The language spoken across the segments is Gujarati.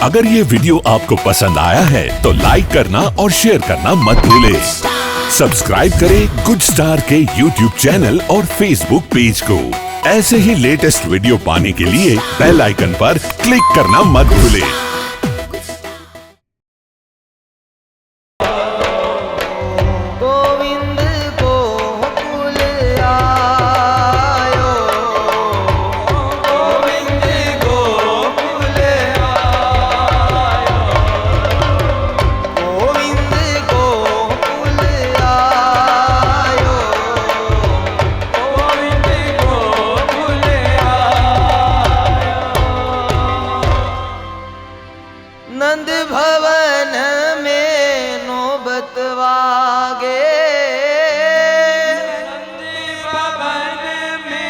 अगर ये वीडियो आपको पसंद आया है तो लाइक करना और शेयर करना मत भूलें। सब्सक्राइब करें गुड स्टार के यूट्यूब चैनल और फेसबुक पेज को। ऐसे ही लेटेस्ट वीडियो पाने के लिए बेल आइकन पर क्लिक करना मत भूलें। नंद भवन में नौबत वागे, नंद भवन में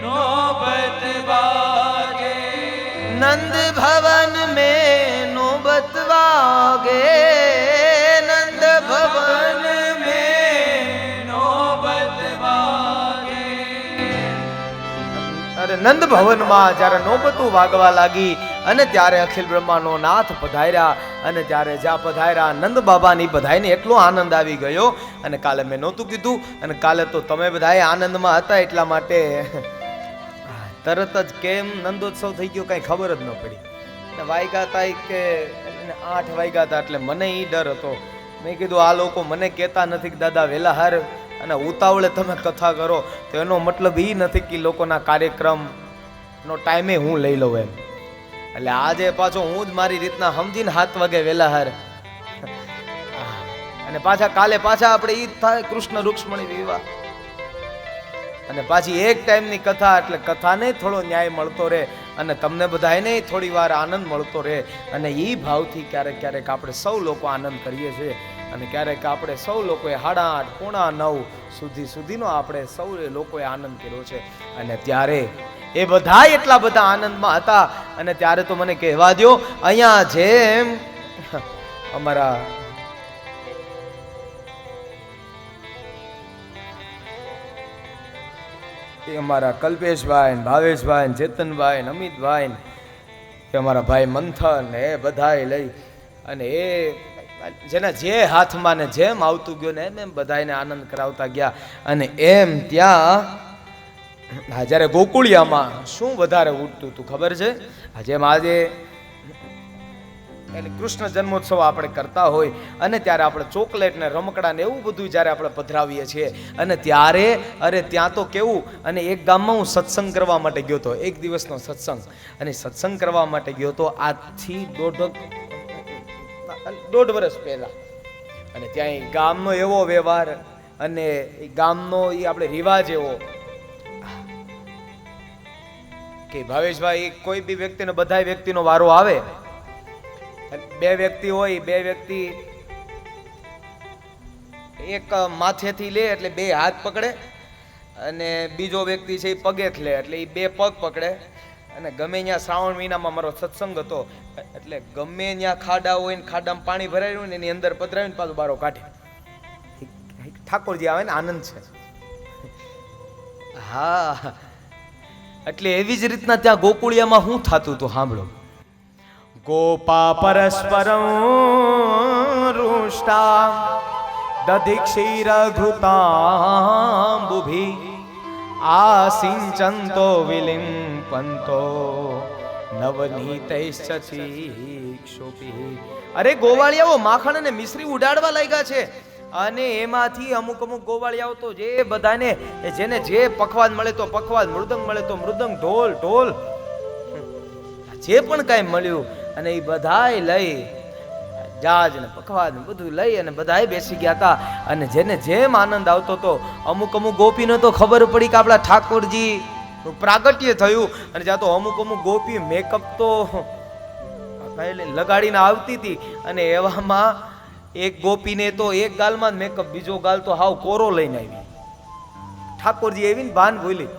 नौबत वागे, नंद भवन में नौबत वागे, नंद भवन में नौबत वागे। અરે નંદ ભવનમાં જ્યારે નોબતું વાગવા લાગી અને ત્યારે અખિલ બ્રહ્માનો નાથ પધાર્યા અને ત્યારે જ્યાં પધાર્યા નંદ બાબાની બધાઈને એટલો આનંદ આવી ગયો અને કાલે મેં નહોતું કીધું અને કાલે તો તમે બધાએ આનંદમાં હતા એટલા માટે તરત જ કેમ નંદોત્સવ થઈ ગયો કાંઈ ખબર જ ન પડી અને વાગ્યા હતા કે 8 વાગ્યા હતા એટલે મને એ ડર હતો મેં કીધું આ લોકો મને કહેતા નથી કે દાદા વેલા હાર અને ઉતાવળે તમે કથા કરો તો એનો મતલબ એ નથી કે લોકોના કાર્યક્રમનો ટાઈમે હું લઈ લઉં એમ એટલે આજે પાછો હું જ મારી રીતના સમજીને 7 વાગે વેલા હાર અને પાછા કાલે પાછા આપણે ઈ થાય કૃષ્ણ રૂક્ષ્મણી વિવાહ અને પાછી એક ટાઈમની કથા એટલે કથાને થોડો ન્યાય મળતો રહે અને તમને બધાને થોડી વાર આનંદ મળતો રહે અને એ ભાવથી ક્યારેક ક્યારેક આપણે સૌ લોકો આનંદ કરીએ છીએ અને ક્યારેક આપણે સૌ લોકોએ 8:30 પોણા 9 સુધીનો આપણે સૌ લોકોએ આનંદ કર્યો છે અને ત્યારે એ બધા એટલા બધા આનંદમાં હતા અને ત્યારે તો મને કહેવા દો અહીંયા જેમ અમારા અમારા કલ્પેશભાઈ ભાવેશભાઈ ચેતનભાઈ અમિતભાઈ કે અમારા ભાઈ મંથન એ બધાએ લઈ અને એ જેના જે હાથમાં ને જેમ આવતું ગયું ને એમ બધાને આનંદ કરાવતા ગયા અને એમ ત્યાં જ્યારે ગોકુળિયામાં શું વધારે ઉઠતું હતું ખબર છે જેમ આજે એટલે કૃષ્ણ જન્મોત્સવ આપણે કરતા હોય અને ત્યારે આપણે ચોકલેટ ને રમકડા ને એવું બધું જ્યારે આપણે પધરાવીએ છીએ અને ત્યારે અરે ત્યાં તો કેવું અને એક ગામમાં હું સત્સંગ કરવા માટે ગયો હતો એક દિવસનો સત્સંગ અને સત્સંગ કરવા માટે ગયો હતો આજથી દોઢ વર્ષ પહેલા અને ત્યાં ગામનો એવો વ્યવહાર અને ગામનો એ આપણે રિવાજ એવો કે ભાવેશભાઈ કોઈ બી વ્યક્તિનો બધા વ્યક્તિનો વારો આવે બે વ્યક્તિ હોય બે વ્યક્તિ એક માથેથી લે એટલે બે હાથ પકડે અને બીજો વ્યક્તિ છે એ પગેથી લે એટલે એ બે પગ પકડે અને ગમે ત્યાં શ્રાવણ મહિનામાં મારો સત્સંગ હતો એટલે ગમે ત્યાં ખાડા હોય ને ખાડામાં પાણી ભરાયું હોય ને એની અંદર પધરાવીને પાછું બારો કાઢે ઠાકોરજી આવે ને આનંદ છે હા એટલે એવી જ રીતના ત્યાં ગોકુળિયામાં શું થતું હતું સાંભળો ગોપા પરસ્પરમ રૂષ્ટા દધિક્ષીર ઘૃતાંબુભી આસિંચંતો વિલિંપંતો નવનીતૈશ્ચિક્ષુભી અરે ગોવાળિયાઓ માખણ અને મિશ્રી ઉડાડવા લાગ્યા છે અને એમાંથી અમુક ગોવાળિયાઓ તો જે બધાને જેને જે પખવાદ મળે તો પખવાદ મૃદંગ મળે તો મૃદંગ ઢોલ ઢોલ જે પણ કાંઈ મળ્યું અને એ બધાય લઈ જાજ ને પખવાદ ને બધું લઈ અને બધાય બેસી ગયા હતા અને જેને જેમ આનંદ આવતો હતો અમુક ગોપીને તો ખબર પડી કે આપણા ઠાકોરજી પ્રાગટ્ય થયું અને જ્યાં તો અમુક ગોપી મેકઅપ તો લગાડીને આવતી હતી અને એવામાં એક ગોપીને તો એક ગાલમાં મેકઅપ બીજો ગાલ તો હાવ કોરો લઈને આવી ઠાકોરજી એવી ને ભાન ભૂલી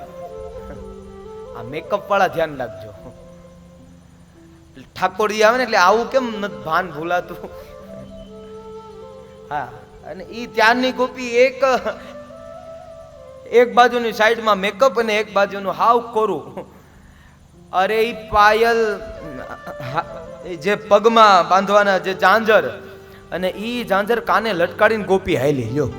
આ મેકઅપ વાળા ધ્યાન રાખજો ઠાકોરજી આવે ને એટલે આવું કેમ નથી ભાન ભૂલાતું હા અને ઈ ત્યારની ગોપી એક બાજુની સાઈડમાં મેકઅપ અને એક બાજુનું હાવ કોરું. અરે ઈ પાયલ એ જે પગમાં બાંધવાના જે ઝાંઝર, અને ઈ ઝાંઝર કાને લટકાડીને ગોપી હાલી લ્યો.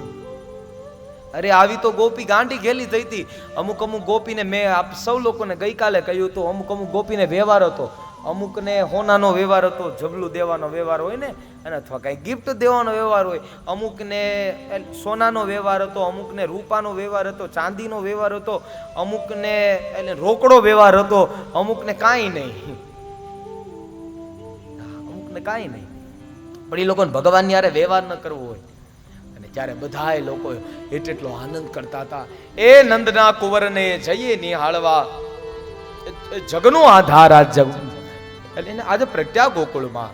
અરે આવી તો ગોપી ગાંડી ઘેલી થઈ હતી. અમુક ગોપીને મેં આપ સૌ લોકોને ગઈકાલે કહ્યું હતું, અમુક ગોપીને વ્યવહાર હતો, અમુકને હોનાનો વ્યવહાર હતો, જબલું દેવાનો વ્યવહાર હોય ને, અને અથવા કઈ ગિફ્ટ દેવાનો વ્યવહાર હોય, અમુકને સોનાનો વ્યવહાર હતો, અમુકને રૂપાનો વ્યવહાર હતો, ચાંદીનો વ્યવહાર હતો, અમુકને એટલે રોકડો વ્યવહાર હતો, અમુકને કાંઈ નહીં, અમુકને કાંઈ નહીં. પણ એ લોકોને ભગવાનની હારે વ્યવહાર ન કરવો હોય. અને ત્યારે બધાય લોકો એટલો આનંદ કરતા હતા. એ નંદના કુંવરને જઈએ નિહાળવા, જગનો આધાર આ જગ, એટલે એને આજે પ્રગટ્યા ગોકુળમાં.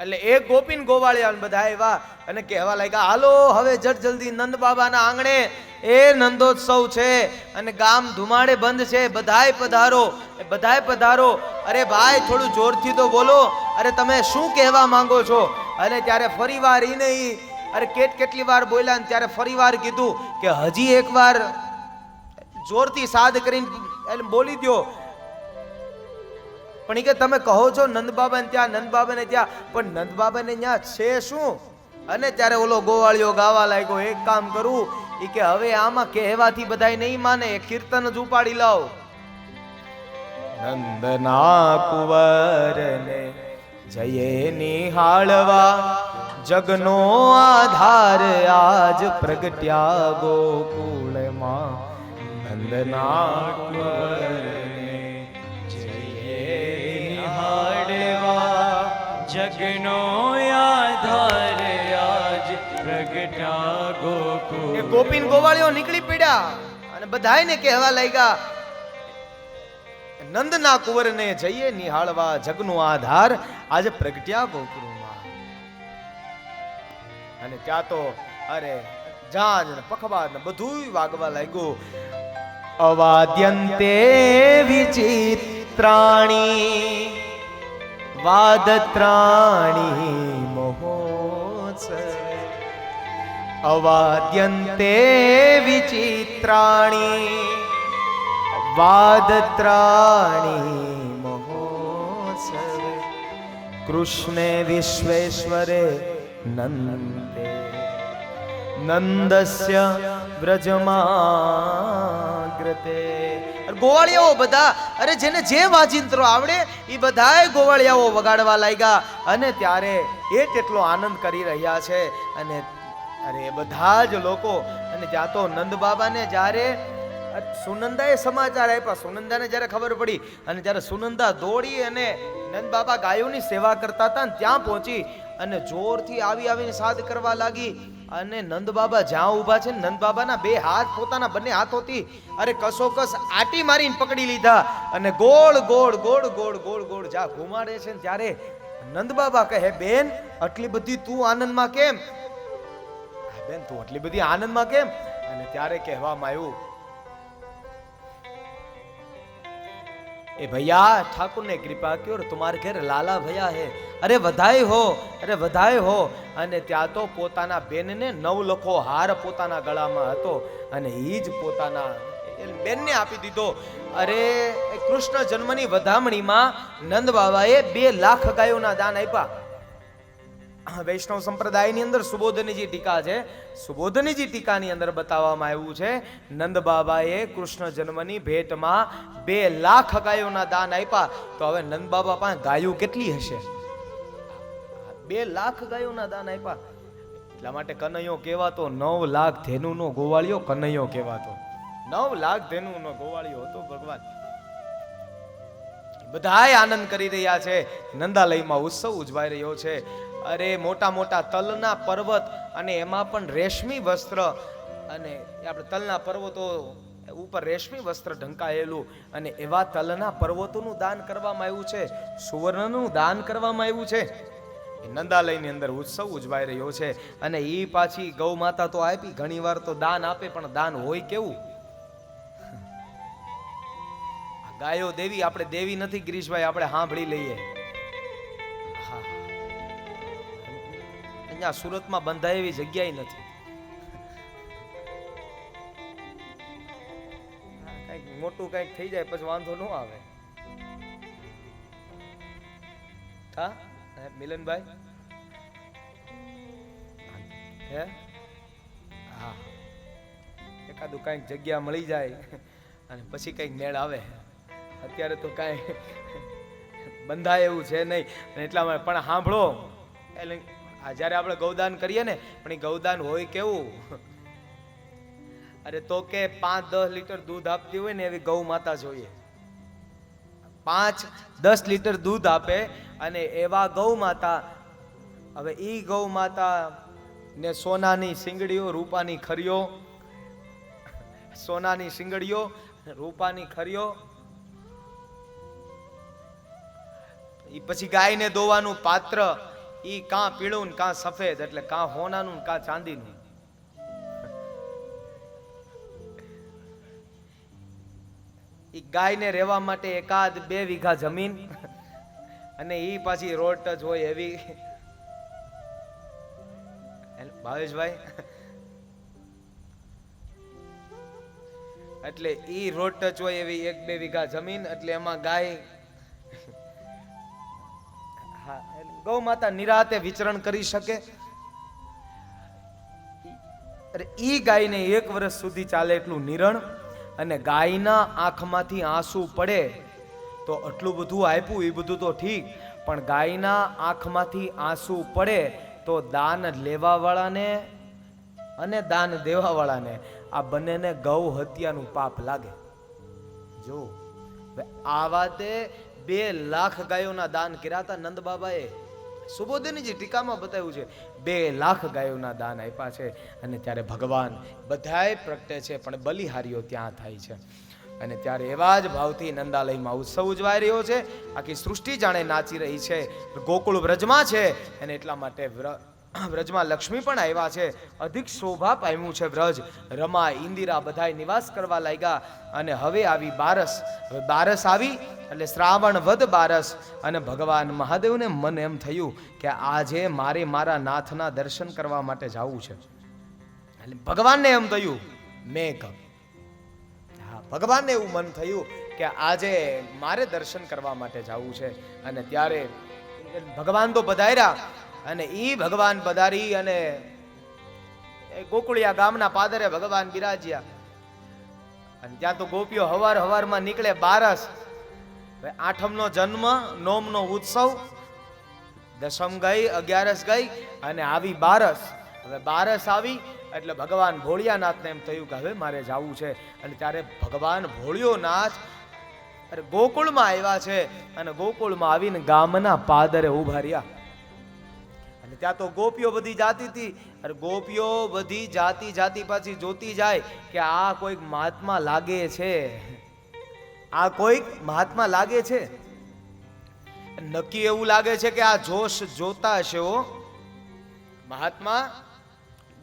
એટલે એ ગોપીન ગોવાળિયા બધા એવા અને કહેવા લાગ્યા, હાલો હવે જટ જલ્દી નંદ બાબાના આંગણે એ નંદોત્સવ છે અને ગામ ધુમાડે બંધ છે, બધાય પધારો, બધાય પધારો. અરે ભાઈ થોડું જોરથી તો બોલો, અરે તમે શું કહેવા માંગો છો? અને ત્યારે ફરીવાર ઈ નહીં, અરે કેટલી વાર બોલ્યા ને ત્યારે ફરીવાર કીધું કે હજી એકવાર જોરથી સાદ કરીને એટલે બોલી દો. પણ એ કે તમે કહો છો નંદ બાબાને ત્યાં, નંદ બાબાને ત્યાં, પણ નંદ બાબાને ત્યાં છે શું? અને ત્યારે ઓલો ગોવાળિયો ગાવા લાગ્યો, એક કામ કરું, એ કે હવે આમાં કહેવાથી બધાય નહીં માને, કીર્તન જ ઉપાડી લાવ. નંદના કુંવરને જઈએ નિહાળવા, જગનો આધાર આજ પ્રગટ્યા ગોકુળમાં. નંદના કુંવરને જગનો આધાર આજ પ્રગટા ગોકુળ. એ ગોપીન ગોવાળીઓ નીકળી પડ્યા અને બધાયને કહેવા લાગ્યા, નંદના કુંવરને જઈએ નિહાળવા, જગનો આધાર આજે પ્રગટ્યા ગોકુળમાં. અને ત્યાં તો અરે ઝાંઝ ને પખવાજ ને બધું વાગવા લાગ્યું. અવાદ્યંતે વિચિત્રાણી વાદત્રાણી મહોત્સવ. અવાદ્યંતે વિચિત્રાણી વાદત્રાણી મહોત્સવ. કૃષ્ણે વિશ્વેશ્વરે નંદે નંદસ્ય વ્રજમાગ્રતે. ગોવાળિયાઓ બધા, અરે જેને જે વાજિંત્રો આવડે એ બધાય ગોવાળિયાઓ વગાડવા લાગ્યા. અને ત્યારે એ કેટલો આનંદ કરી રહ્યા છે. અને અરે બધા જ લોકો, અને ત્યાં તો નંદ બાબાને જ્યારે સુનંદાએ સમાચાર આપ્યા, સુનંદાને જ્યારે ખબર પડી, અને જ્યારે સુનંદા દોડી અને નંદ બાબા ગાયોની સેવા કરતા હતા ને ત્યાં પહોંચી અને જોરથી આવીને સાદ કરવા લાગી. અને નંદ બાબા જ્યાં ઊભા છે, નંદ બાબાના બે હાથ પોતાના બંને હાથોથી અરે કસોકસ આટી મારીને પકડી લીધા અને ગોળ ગોળ ગોળ ગોળ ગોળ ગોળ જા ઘુમાડે છે. ત્યારે નંદ બાબા કહે, બેન આટલી બધી તું આનંદમાં કેમ? બેન તું આટલી બધી આનંદમાં કેમ? અને ત્યારે કહેવામાં આવ્યું, ए भैया ठाकुर ने कृपा की और तुम्हारे घर लाला भैया है, अरे बधाई हो, अरे बधाई हो. અને ત્યાં તો પોતાના બેનને 9 લખો હાર પોતાના ગળામાં હતો અને ઈ જ પોતાના બેનને આપી દીધો. અરે કૃષ્ણ જન્મની વધામણીમાં નંદ બાબાએ 2 લાખ ગાયોના દાન આપ્યા. વૈષ્ણવ સંપ્રદાયની અંદર સુબોધનીજી ટીકા છે, સુબોધનીજી ટીકાની અંદર બતાવવામાં આવ્યું છે નંદ બાબાએ કૃષ્ણ જન્મની ભેટમાં 2 લાખ ગાયોના દાન આપ્યા. તો હવે નંદ બાબા પાસે ગાયો કેટલી હશે? 2 લાખ ગાયોના દાન આપ્યા. એટલા માટે કનૈયો કહેવાતો 9 લાખ ધેનુનો ગોવાળિયો કનૈયો કહેવાતો. 9 લાખ ધેનુનો ગોવાળિયો હતો ભગવાન. બધાય આનંદ કરી રહ્યા છે. નંદાલયમાં ઉત્સવ ઉજવાઈ રહ્યો છે. અરે મોટા મોટા તલના પર્વત અને એમાં પણ રેશમી વસ્ત્ર, અને આપણે તલના પર્વતો ઉપર રેશમી વસ્ત્ર ઢંકાયેલું, અને એવા તલના પર્વતોનું દાન કરવામાં આવ્યું છે, સુવર્ણનું દાન કરવામાં આવ્યું છે. નંદાલયની અંદર ઉત્સવ ઉજવાઈ રહ્યો છે. અને એ પાછી ગૌ માતા તો આપી, ઘણી વાર તો દાન આપે પણ દાન હોય કેવું? ગાયો દેવી, આપણે દેવી નથી ગિરીશભાઈ, આપણે સાંભળી લઈએ. અહીંયા સુરતમાં બંધાય એવી જગ્યાએ નથી. કઈક મોટું કઈક થઈ જાય પછી વાંધો ન આવે. હા મિલનભાઈ હે હા એકાદું કંઈક જગ્યા મળી જાય અને પછી કંઈક મેળ આવે. અત્યારે તો કાંઈ બંધાય એવું છે નહીં. એટલા પણ સાંભળો, એટલે જ્યારે આપણે ગૌદાન કરીએ ને, પણ એ ગૌદાન હોય કેવું? અરે તો કે 5-10 લીટર દૂધ આપતી હોય ને એવી ગૌ માતા જોઈએ. 5-10 લીટર દૂધ આપે અને એવા ગૌ માતા. હવે ઈ ગૌ માતા ને સોનાની શિંગડીઓ, રૂપાની ખરીઓ, સોનાની શિંગડીઓ, રૂપાની ખરીઓ. ઈ પછી ગાયને દોવાનું પાત્ર, ઈ કાં પીળું ને કાં સફેદ, એટલે કાં હોનાનું ને કાં ચાંદીનું. ઈ ગાયને રહેવા માટે 1-2 વીઘા જમીન અને ઈ પાછી રોડ ટચ હોય એવી. ભાવેશભાઈ, એટલે ઈ રોડ ટચ હોય એવી 1-2 વીઘા જમીન, એટલે એમાં ગાય ગૌ માતા નિરાતે વિચરણ કરી શકે. અરે ઈ ગાયને 1 વર્ષ સુધી ચાલે એટલું નિરણ. અને ગાયના આંખમાંથી આંસુ પડે તો આટલું બધું આપ્યું, એ બધું તો ઠીક, પણ ગાયના આંખમાંથી આંસુ પડે તો દાન લેવા વાળાને અને દાન દેવા વાળાને આ બંનેને ગૌ હત્યાનું પાપ લાગે. જો આ વાતે 2 લાખ ગાયોના દાન કર્યા હતા નંદ બાબાએ. સુબોધનજી ટીકામાં બતાવ્યું છે 2 લાખ ગાયોના દાન આપ્યા છે. અને ત્યારે ભગવાન બધાય પ્રગટે છે, પણ બલિહારીઓ ત્યાં થાય છે. અને ત્યારે એવા જ ભાવથી નંદાલયમાં ઉત્સવ ઉજવાઈ રહ્યો છે. આખી સૃષ્ટિ જાણે નાચી રહી છે. ગોકુળ વ્રજમાં છે અને એટલા માટે વ્રજમાં લક્ષ્મી પણ આવ્યા છે. અધિક શોભા પામ્યું છે વ્રજ. રમા, ઇન્દિરા બધાય નિવાસ કરવા લાગ્યા. અને હવે આવી બારસ. હવે બારસ આવી એટલે શ્રાવણ વદ બારસ. અને ભગવાન મહાદેવને મન એમ થયું કે આજે મારે મારા નાથના દર્શન કરવા માટે જવું છે. એટલે ભગવાનને એમ થયું મેઘ, હા ભગવાનને એવું મન થયું કે આજે મારે દર્શન કરવા માટે જવું છે. અને ત્યારે ભગવાન તો પધાર્યા. અને ઈ ભગવાન પધારી અને ગોકુળિયા ગામના પાદરે ભગવાન બિરાજ્યા. અને ત્યાં તો ગોપીઓ હવારમાં નીકળે બારસ. આઠમનો જન્મ, નોમનો ઉત્સવ, દશમ ગઈ, 11સ ગઈ અને આવી બારસ. હવે બારસ આવી એટલે ભગવાન ભોળિયાનાથને એમ થયું કે હવે મારે જવું છે. અને ત્યારે ભગવાન ભોળિયોનાથ અરે ગોકુળમાં આવ્યા છે. અને ગોકુળમાં આવીને ગામના પાદરે ઉભા રહ્યા. અને ત્યાં તો ગોપીઓ બધી જાતી હતી. અરે ગોપીઓ બધી જાતી પાછી જોતી જાય કે આ કોઈક મહાત્મા લાગે છે, આ કોઈક મહાત્મા લાગે છે. નક્કી એવું લાગે છે કે આ જોશ જોતા હશે. હો મહાત્મા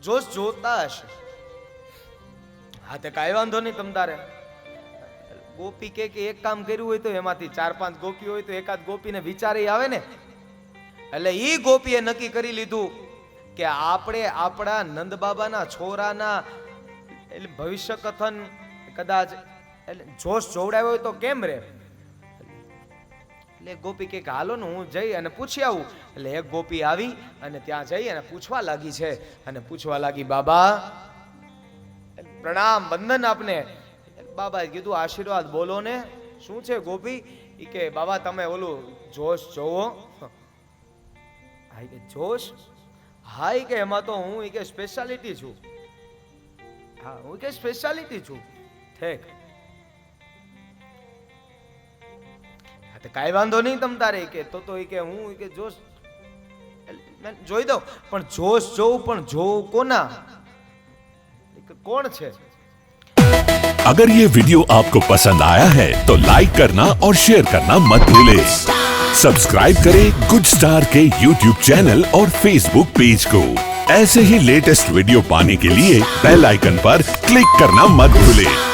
જોશ જોતા હશે. હા તે કાંઈ વાંધો નહીં તમ તારે. ગોપી કે એક કામ કર્યું હોય તો એમાંથી 4-5 ગોપીઓ હોય તો એકાદ ગોપીને વિચારે આવે ને. એટલે ઈ ગોપીએ નક્કી કરી લીધું કે આપણે આપણા નંદ બાબાના છોરાના એટલે ભવિષ્ય કથન કદાચ એટલે જોશ જોવડાવ્યો હોય તો કેમ રે. એટલે ગોપી કે હાલો ને હું જઈ અને પૂછી આવું. એટલે એક ગોપી આવી અને ત્યાં જઈ અને પૂછવા લાગી છે. અને પૂછવા લાગી બાબા પ્રણામ વંદન આપને. બાબાએ કીધું આશીર્વાદ બોલો ને. શું છે ગોપી? ઈ કે બાબા તમે ઓલું જોશ જોવો. હા કે જોશ? હા કે એમાં તો હું કે સ્પેશિયાલિટી છું. હા હું કે સ્પેશિયાલિટી છું. ઠીક કાંઈ વાંધો નહીં તમ તારે. કે તો કે હું કે જોશ જોઈ દઉં, પણ જોશ જોઉં પણ જોઉં કોના? कौन छे? अगर ये वीडियो आपको पसंद आया है तो लाइक करना और शेयर करना मत भूलें। सब्सक्राइब करें गुड स्टार के YouTube चैनल और Facebook पेज को। ऐसे ही लेटेस्ट वीडियो पाने के लिए बेल आइकन पर क्लिक करना मत भूलें।